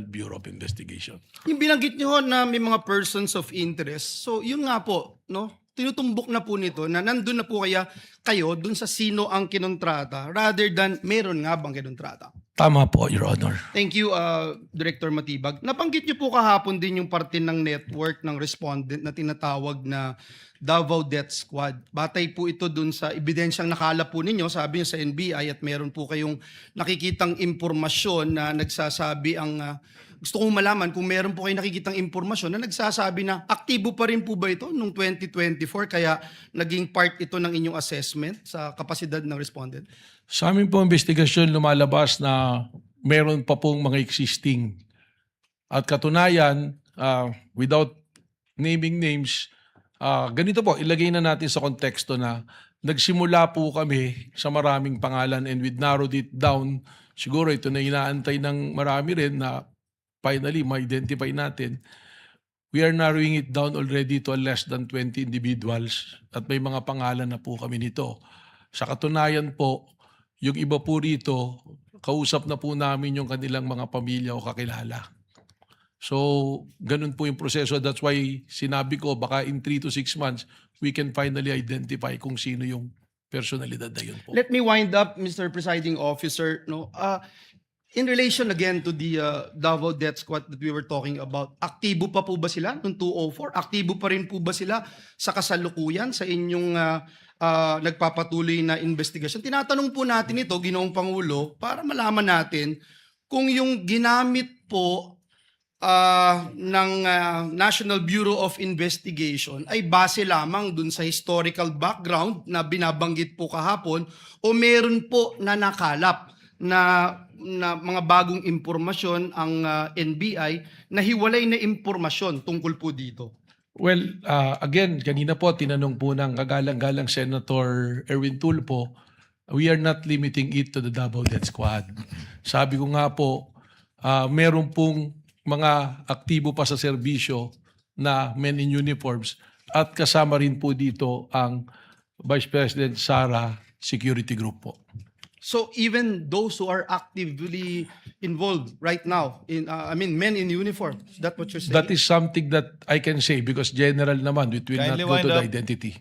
Bureau of Investigation. Yung binanggit niyo ho na may mga persons of interest, so yun nga po, no? Tinutumbok na po nito na nandun na po kaya kayo dun sa sino ang kinontrata rather than meron nga bang kinontrata. Tama po, Your Honor. Thank you, Director Matibag. Nabanggit niyo po kahapon din yung parte ng network ng respondent na tinatawag na Davao Death Squad. Batay po ito dun sa ebidensyang nakalap po ninyo, sabi niyo sa NBI, at meron po kayong nakikitang impormasyon na nagsasabi ang... gusto kong malaman kung meron po kayong nakikitang impormasyon na nagsasabi na aktibo pa rin po ba ito noong 2024 kaya naging part ito ng inyong assessment sa kapasidad ng respondent? Sa amin po investigasyon lumalabas na meron pa pong mga existing. At katunayan, without naming names, ganito po, ilagay na natin sa konteksto na nagsimula po kami sa maraming pangalan and we narrowed it down. Siguro ito na inaantay ng marami rin na finally ma-identify natin. We are narrowing it down already to less than 20 individuals at may mga pangalan na po kami nito. Sa katunayan po, yung iba po rito, kausap na po namin yung kanilang mga pamilya o kakilala. So, ganun po yung proseso. That's why sinabi ko, baka in 3 to 6 months, we can finally identify kung sino yung personalidad na yun po. Let me wind up, Mr. Presiding Officer. No, in relation again to the Davao Death Squad that we were talking about, aktibo pa po ba sila noong 204? Aktibo pa rin po ba sila sa kasalukuyan sa inyong nagpapatuloy na investigasyon? Tinatanong po natin ito, Ginoong Pangulo, para malaman natin kung yung ginamit po ng National Bureau of Investigation ay base lamang dun sa historical background na binabanggit po kahapon o meron po na nakalap na mga bagong impormasyon ang NBI na hiwalay na impormasyon tungkol po dito. Well, again, kanina po tinanong po ng kagalang-galang Senator Erwin Tulfo, we are not limiting it to the Davao Death Squad. Sabi ko nga po, meron pong mga aktibo pa sa serbisyo na men in uniforms at kasama rin po dito ang Vice President Sara Security Group po. So even those who are actively involved right now, men in uniform, is that what you're saying? That is something that I can say because general naman, it will not Kindly go to wind the up. identity.